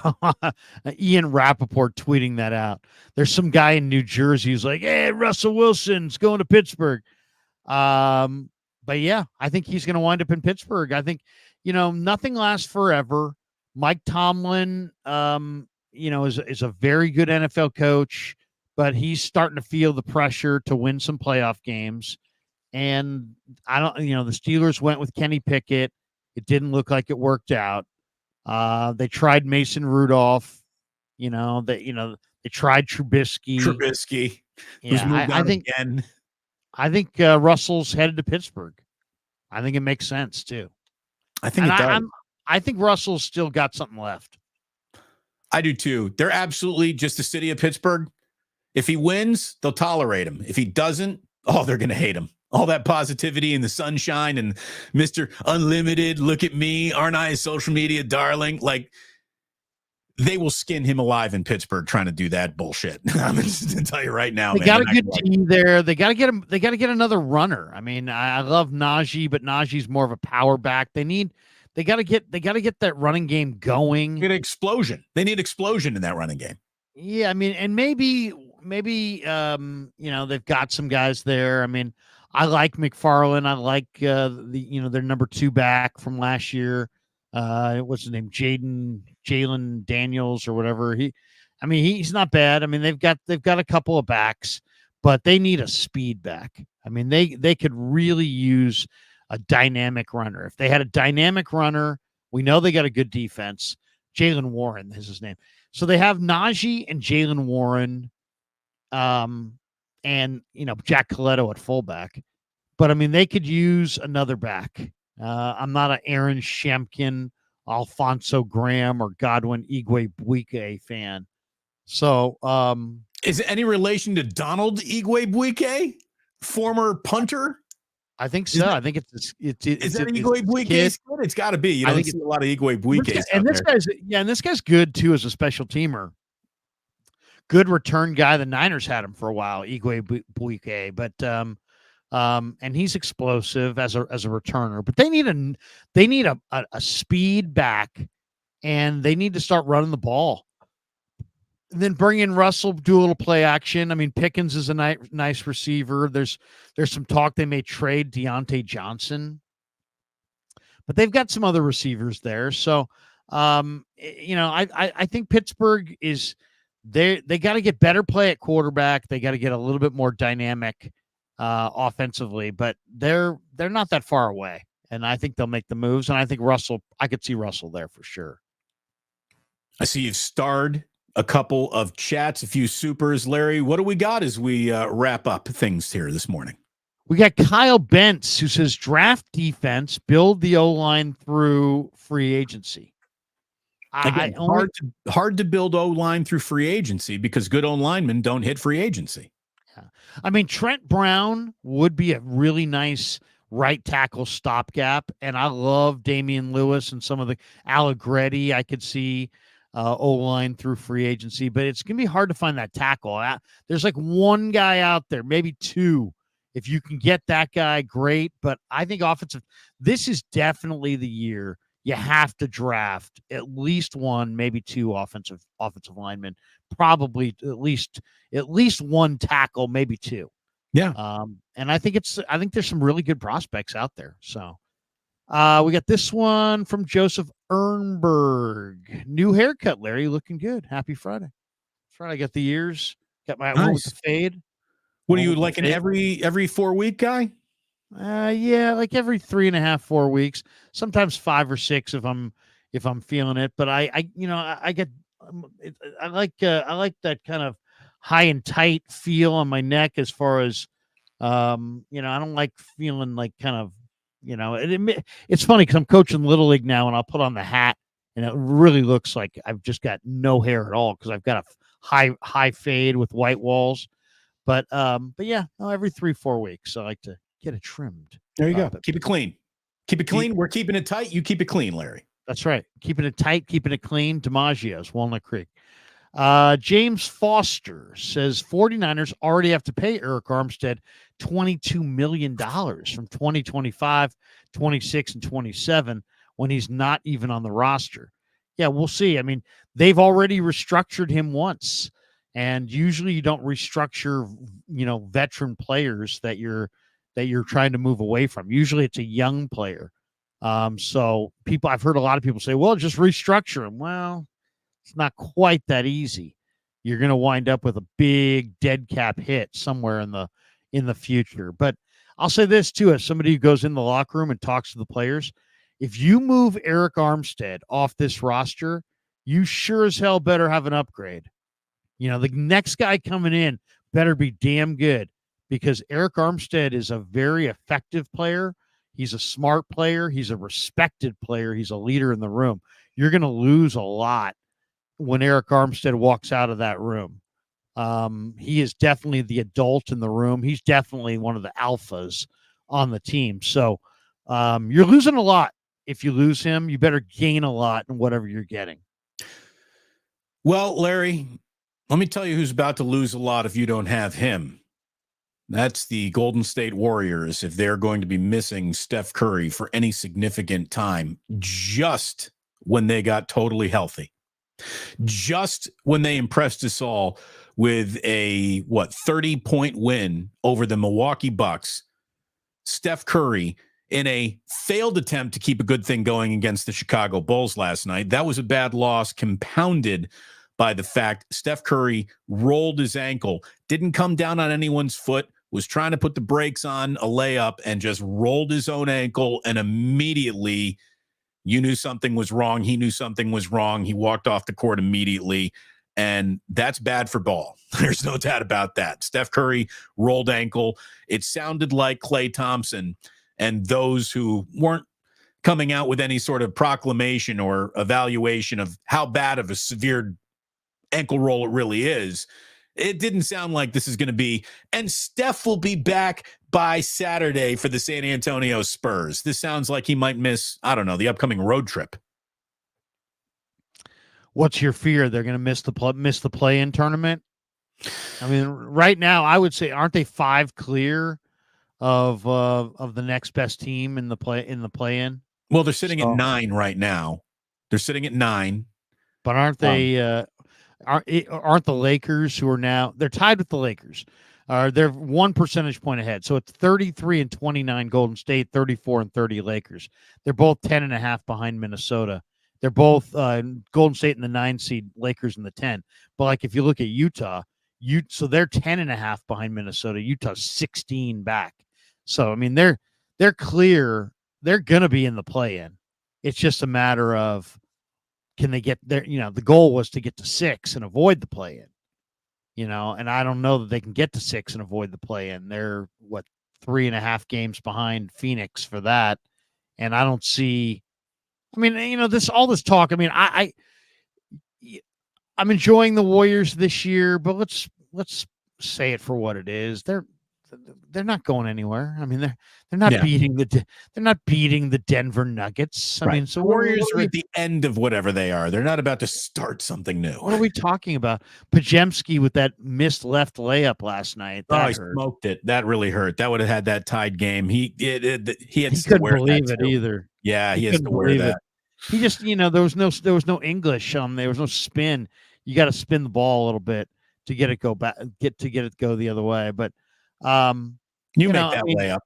Ian Rappaport tweeting that out. There's some guy in New Jersey who's like, hey, Russell Wilson's going to Pittsburgh. But yeah, I think he's going to wind up in Pittsburgh. I think, nothing lasts forever. Mike Tomlin, is a very good NFL coach, but he's starting to feel the pressure to win some playoff games. And the Steelers went with Kenny Pickett. It didn't look like it worked out. They tried Mason Rudolph, they tried Trubisky. Yeah, I think Russell's headed to Pittsburgh. I think it makes sense too. I think it does. I think Russell's still got something left. I do too. They're absolutely just the city of Pittsburgh. If he wins, they'll tolerate him. If he doesn't, they're going to hate him. All that positivity and the sunshine and Mr. Unlimited, look at me, aren't I a social media darling? Like, they will skin him alive in Pittsburgh trying to do that bullshit. I'm going to tell you right now, they got a good team there. They got to get him. They got to get another runner. I mean, I love Najee, but Najee's more of a power back. They got to get that running game going. Get an explosion. They need explosion in that running game. Yeah, I mean, and maybe they've got some guys there. I mean, I like McFarland. I like their number 2 back from last year. What's his name? Jalen Daniels or whatever. He's not bad. I mean, they've got a couple of backs, but they need a speed back. I mean, they could really use a dynamic runner. If they had a dynamic runner, we know they got a good defense. Jalen Warren is his name. So they have Najee and Jalen Warren. And Jack Coletto at fullback, but I mean they could use another back. I'm not an Aaron Shempkin, Alfonso Graham, or Godwin Igwebuike fan. So, is it any relation to Donald Igwebuike, former punter? I think so. I think it's is that Igwebuike's kid? It's got to be. You don't see a lot of Igwebuikes. And this guy's good too as a special teamer. Good return guy. The Niners had him for a while, Igwebuike, but and he's explosive as a returner. But they need a speed back, and they need to start running the ball. And then bring in Russell, do a little play action. I mean, Pickens is a nice receiver. There's some talk they may trade Deontay Johnson, but they've got some other receivers there. So I think Pittsburgh is they got to get better play at quarterback. They got to get a little bit more dynamic offensively, but they're not that far away. And I think they'll make the moves. And I think I could see Russell there for sure. I see you've starred a couple of chats, a few supers. Larry, what do we got as we wrap up things here this morning? We got Kyle Bentz, who says draft defense, build the O-line through free agency. Again, hard to build O-line through free agency because good O-linemen don't hit free agency. Yeah. I mean, Trent Brown would be a really nice right tackle stopgap, and I love Damian Lewis and some of the Allegretti. I could see O-line through free agency, but it's going to be hard to find that tackle. There's like one guy out there, maybe two. If you can get that guy, great. But I think this is definitely the year you have to draft at least one, maybe two offensive linemen, probably at least one tackle, maybe two. Yeah. And I think there's some really good prospects out there. So we got this one from Joseph Ernberg. New haircut, Larry, looking good. Happy Friday. Friday, I got the ears, got my one with the fade. What are you like an every 4 week guy? Yeah, like every 3.5, 4 weeks, sometimes 5 or 6 if I'm feeling it. But I like that kind of high and tight feel on my neck as far as, I don't like feeling like kind of, it's funny because I'm coaching Little League now and I'll put on the hat and it really looks like I've just got no hair at all because I've got a high fade with white walls. But yeah, every 3-4 weeks, I like to get it trimmed. There you go. Keep it clean. Keep it clean. We're keeping it tight. You keep it clean, Larry. That's right. Keeping it tight, keeping it clean. DiMaggio's, Walnut Creek. James Foster says 49ers already have to pay Eric Armstead $22 million from 2025, 26, and 27 when he's not even on the roster. Yeah, we'll see. I mean, they've already restructured him once. And usually you don't restructure, veteran players that you're trying to move away from. Usually it's a young player. So I've heard a lot of people say, well, just restructure him. Well, it's not quite that easy. You're going to wind up with a big dead cap hit somewhere in the future. But I'll say this too, as somebody who goes in the locker room and talks to the players, if you move Eric Armstead off this roster, you sure as hell better have an upgrade. The next guy coming in better be damn good because Eric Armstead is a very effective player. He's a smart player. He's a respected player. He's a leader in the room. You're going to lose a lot when Eric Armstead walks out of that room. He is definitely the adult in the room. He's definitely one of the alphas on the team. So you're losing a lot. If you lose him, you better gain a lot in whatever you're getting. Well, Larry, let me tell you who's about to lose a lot if you don't have him. That's the Golden State Warriors if they're going to be missing Steph Curry for any significant time, just when they got totally healthy. Just when they impressed us all with a 30-point win over the Milwaukee Bucks. Steph Curry in a failed attempt to keep a good thing going against the Chicago Bulls last night. That was a bad loss compounded by the fact Steph Curry rolled his ankle, didn't come down on anyone's foot, was trying to put the brakes on a layup and just rolled his own ankle. And immediately you knew something was wrong. He knew something was wrong. He walked off the court immediately. And that's bad for ball. There's no doubt about that. Steph Curry rolled ankle. It sounded like Klay Thompson and those who weren't coming out with any sort of proclamation or evaluation of how bad of a severe ankle roll it really is. It didn't sound like this is going to be, and Steph will be back by Saturday for the San Antonio Spurs. This sounds like he might miss, I don't know, the upcoming road trip. What's your fear? They're going to miss the play-in tournament? I mean, right now, I would say, aren't they 5 clear of the next best team in the play-in? Well, they're sitting at 9 right now. They're sitting at 9. But aren't they? Aren't the Lakers, who are now, they're tied with the Lakers? They're 1 percentage point ahead. So it's 33-29 Golden State, 34-30 Lakers. They're both 10.5 behind Minnesota. They're both Golden State in the 9 seed, Lakers in the 10. But like if you look at Utah, so they're 10.5 behind Minnesota. Utah's 16 back. So I mean they're clear. They're gonna be in the play-in. It's just a matter of can they get there? The goal was to get to 6 and avoid the play-in. And I don't know that they can get to 6 and avoid the play-in. They're 3.5 games behind Phoenix for that, and I don't see. I mean, all this talk. I mean, I'm enjoying the Warriors this year, but let's say it for what it is. They're not going anywhere. I mean, they're not beating the Denver Nuggets. I mean, so the Warriors are at the end of whatever they are. They're not about to start something new. What are we talking about? Pajemski with that missed left layup last night. He smoked it. That really hurt. That would have had that tied game. He had to couldn't believe it either. Yeah, he has to wear that. He just, there was no English on. There was no spin. You got to spin the ball a little bit to get it go back, get it go the other way. But you make that layup.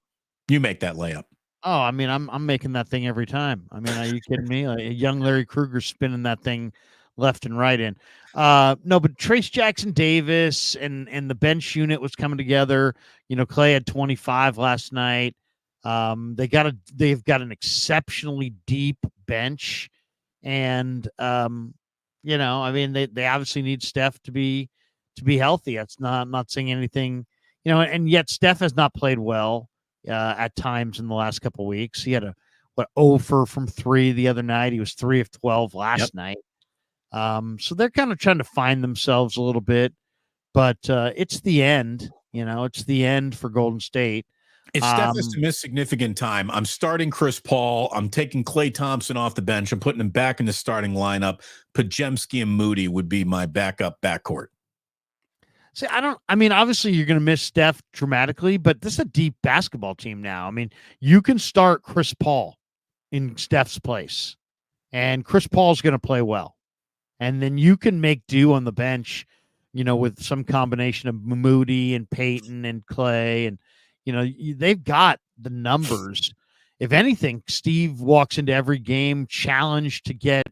You make that layup. Oh, I mean, I'm making that thing every time. I mean, are you kidding me? Like, a young Larry Krueger spinning that thing left and right in. No, but Trace Jackson Davis and the bench unit was coming together. Clay had 25 last night. They've got an exceptionally deep bench, and I mean, they obviously need Steph to be healthy. I'm not saying anything, and yet Steph has not played well at times in the last couple of weeks. He had a 0 from 3 the other night. He was 3 of 12 last night. So they're kind of trying to find themselves a little bit, but it's the end. It's the end for Golden State. If Steph has to miss significant time, I'm starting Chris Paul. I'm taking Klay Thompson off the bench. I'm putting him back in the starting lineup. Pajemski and Moody would be my backup backcourt. See, obviously you're going to miss Steph dramatically, but this is a deep basketball team now. I mean, you can start Chris Paul in Steph's place, and Chris Paul's going to play well. And then you can make do on the bench, with some combination of Moody and Peyton and Klay, and they've got the numbers. If anything, Steve walks into every game challenged to get,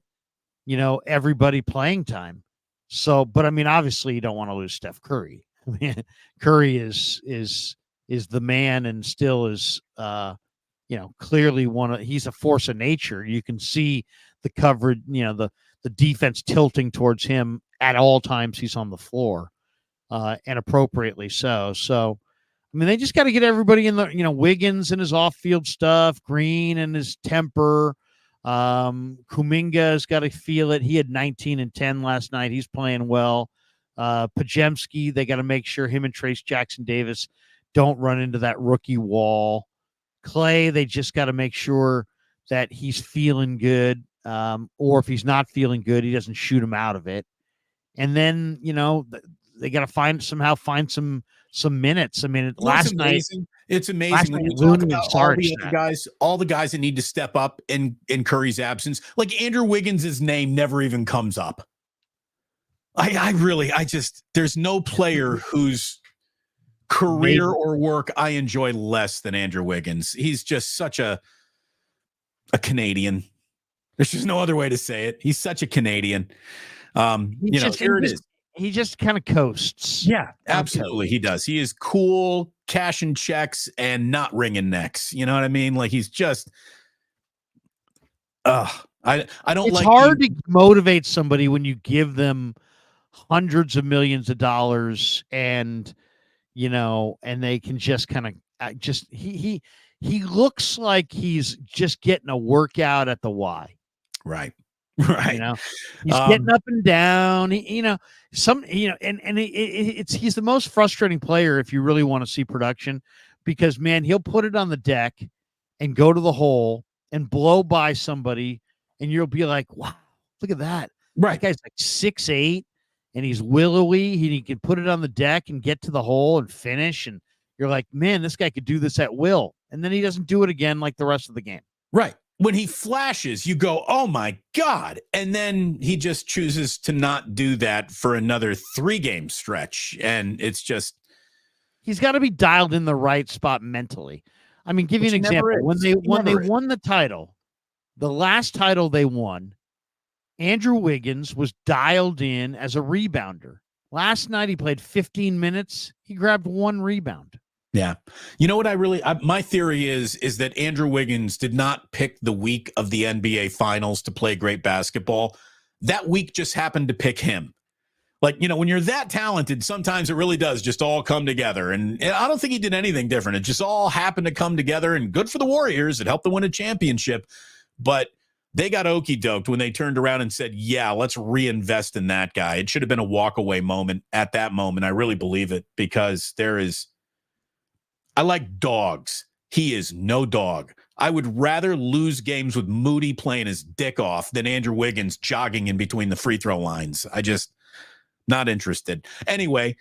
everybody playing time. So, but I mean, obviously you don't want to lose Steph Curry. I mean, Curry is the man and still is, clearly he's a force of nature. You can see the coverage, the defense tilting towards him at all times he's on the floor, and appropriately so. So, I mean, they just got to get everybody in the, Wiggins and his off-field stuff, Green and his temper. Kuminga's got to feel it. He had 19 and 10 last night. He's playing well. Pajemski, they got to make sure him and Trace Jackson Davis don't run into that rookie wall. Klay, they just got to make sure that he's feeling good. Or if he's not feeling good, he doesn't shoot him out of it. And then, they got to find some minutes. I mean, last night it's amazing when you talk about all the guys that need to step up in Curry's absence. Like Andrew Wiggins' name never even comes up. There's no player whose career or work I enjoy less than Andrew Wiggins. He's just such a Canadian. There's just no other way to say it. He's such a Canadian. Here it is. He just kind of coasts. Yeah, absolutely. He does. He is cool, cashing checks and not wringing necks. You know what I mean? Like he's just, I don't it's like. It's hard to motivate somebody when you give them hundreds of millions of dollars and, and they can just kind of he looks like he's just getting a workout at the Y. Right. He's getting up and down. He's the most frustrating player if you really want to see production, because man, he'll put it on the deck and go to the hole and blow by somebody, and you'll be like, wow, look at that. Right, that guy's like 6'8", and he's willowy. He can put it on the deck and get to the hole and finish, and you're like, man, this guy could do this at will. And then he doesn't do it again like the rest of the game. Right. When he flashes, you go, oh, my God. And then he just chooses to not do that for another 3-game stretch. And it's just. He's got to be dialed in the right spot mentally. I mean, give you an example. When they won the title, the last title they won, Andrew Wiggins was dialed in as a rebounder. Last night he played 15 minutes. He grabbed 1 rebound. Yeah. You know what my theory is that Andrew Wiggins did not pick the week of the NBA finals to play great basketball. That week just happened to pick him. Like, when you're that talented, sometimes it really does just all come together. And I don't think he did anything different. It just all happened to come together, and good for the Warriors. It helped them win a championship. But they got okey doked when they turned around and said, yeah, let's reinvest in that guy. It should have been a walk away moment at that moment. I really believe it, because I like dogs. He is no dog. I would rather lose games with Moody playing his dick off than Andrew Wiggins jogging in between the free throw lines. Not interested. Anyway,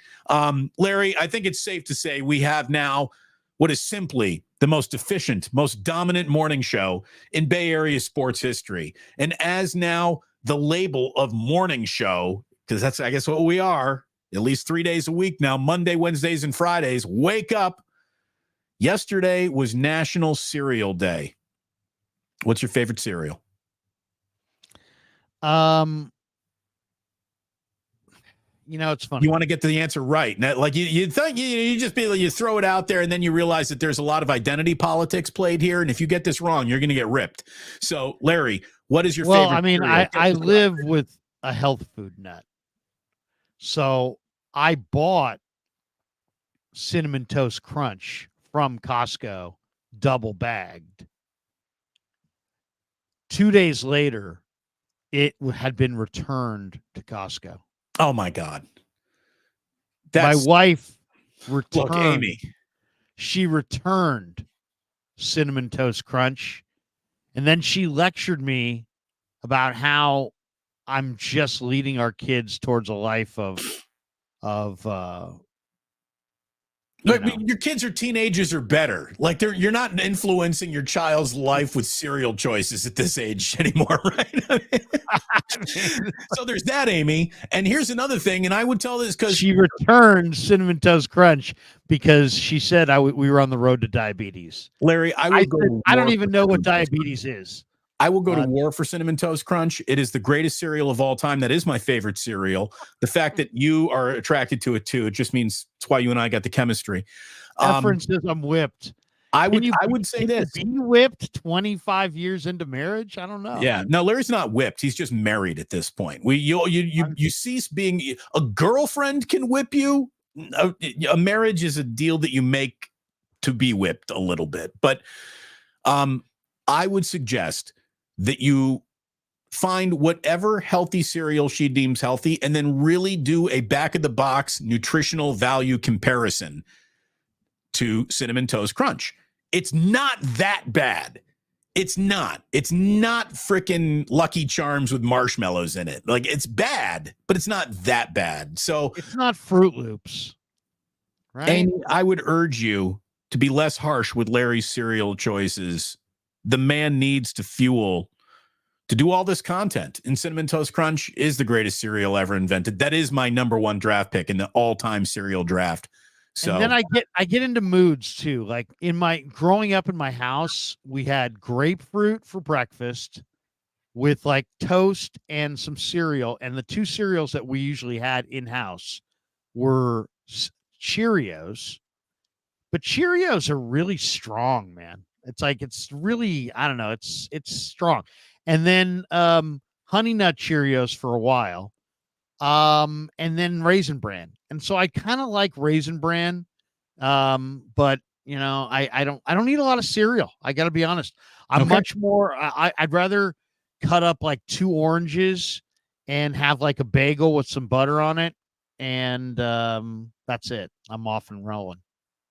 Larry, I think it's safe to say we have now what is simply the most efficient, most dominant morning show in Bay Area sports history. And as now the label of morning show, because that's, I guess, what we are, at least 3 days a week now, Monday, Wednesdays, and Fridays, wake up. Yesterday was National Cereal Day. What's your favorite cereal? It's funny. You want to get the answer right. Now, like you think you just you throw it out there, and then you realize that there's a lot of identity politics played here. And if you get this wrong, you're going to get ripped. So, Larry, what is your favorite? Well, I mean, I live with a health food nut. So I bought Cinnamon Toast Crunch from Costco, double bagged. 2 days later, it had been returned to Costco. Oh my God. My wife returned. Look, Amy. She returned Cinnamon Toast Crunch, and then she lectured me about how I'm just leading our kids towards a life of your kids are teenagers or better. Like you're not influencing your child's life with cereal choices at this age anymore, right? So there's that, Amy. And here's another thing, and I would tell this because she returned Cinnamon Toast Crunch because she said we were on the road to diabetes. Larry, I don't even know what diabetes is. I will go to war for Cinnamon Toast Crunch. It is the greatest cereal of all time. That is my favorite cereal. The fact that you are attracted to it too, it just means it's why you and I got the chemistry. Reference says I'm whipped. I would say this. Be whipped 25 years into marriage? I don't know. Yeah. No, Larry's not whipped. He's just married at this point. You cease being a girlfriend can whip you. A marriage is a deal that you make to be whipped a little bit. But I would suggest that you find whatever healthy cereal she deems healthy and then really do a back of the box nutritional value comparison to Cinnamon Toast Crunch. It's not that bad. It's not freaking Lucky Charms with marshmallows in it. Like, it's bad, but it's not that bad. So it's not Fruit Loops, right? And I would urge you to be less harsh with Larry's cereal choices. The man needs to fuel to do all this content. And Cinnamon Toast Crunch is the greatest cereal ever invented. That is my number one draft pick in the all-time cereal draft. So and then I get into moods too. Like growing up in my house, we had grapefruit for breakfast with like toast and some cereal. And the two cereals that we usually had in-house were Cheerios. But Cheerios are really strong, man. It's really, I don't know, it's strong. And then Honey Nut Cheerios for a while. And then Raisin Bran. And so I kind of like Raisin Bran. But I don't eat a lot of cereal. I got to be honest. I'm much more I'd rather cut up like 2 oranges and have like a bagel with some butter on it, and that's it. I'm off and rolling.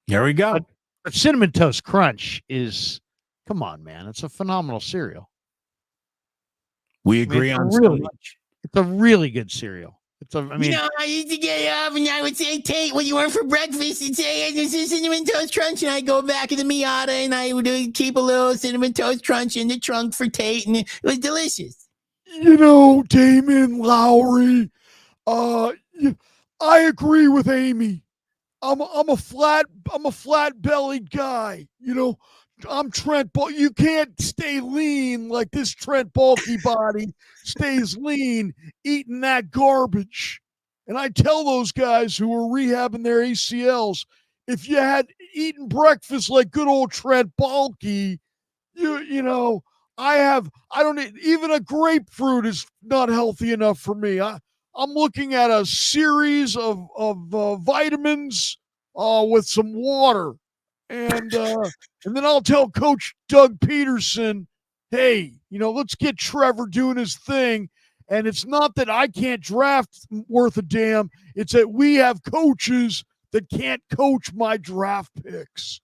There we go. But Cinnamon Toast Crunch is, come on, man. It's a phenomenal cereal. We agree on so much. It's a really good cereal. I used to get up and I would say, Tate, what you want for breakfast? And say, this is Cinnamon Toast Crunch. And I'd go back to the Miata and I would keep a little Cinnamon Toast Crunch in the trunk for Tate. And it was delicious. Damon, Lowry, I agree with Amy. I'm a flat bellied guy. Trent Ball. You can't stay lean like this Trent Bulky body stays lean eating that garbage. And I tell those guys who are rehabbing their ACLs, if you had eaten breakfast like good old Trent Bulky, you know, I don't even a grapefruit is not healthy enough for me. I'm looking at a series of vitamins with some water. And then I'll tell Coach Doug Peterson, hey, let's get Trevor doing his thing. And it's not that I can't draft worth a damn. It's that we have coaches that can't coach my draft picks.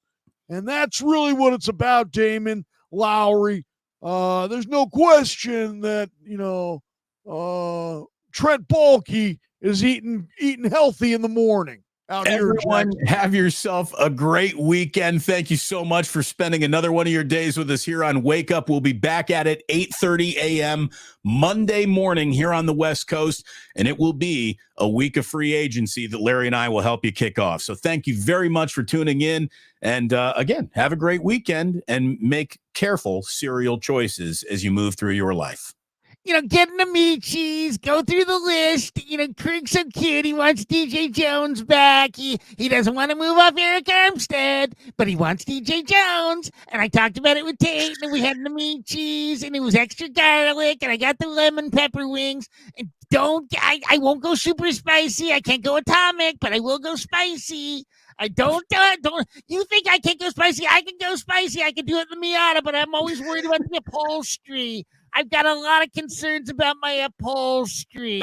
And that's really what it's about, Damon, Lowry. There's no question that, Trent Baalke is eating healthy in the morning. Everyone, have yourself a great weekend. Thank you so much for spending another one of your days with us here on Wake Up. We'll be back at it 8:30 a.m. Monday morning here on the West Coast, and it will be a week of free agency that Larry and I will help you kick off. So thank you very much for tuning in. And again, have a great weekend and make careful cereal choices as you move through your life. Getting the meat cheese, go through the list. Krieg's so cute. He wants DJ Jones back. He doesn't want to move off Eric Armstead, but he wants DJ Jones. And I talked about it with Tate, and we had the meat cheese, and it was extra garlic, and I got the lemon pepper wings. And I won't go super spicy. I can't go atomic, but I will go spicy. Don't you think I can't go spicy? I can go spicy. I can do it in the Miata, but I'm always worried about the upholstery. I've got a lot of concerns about my upholstery.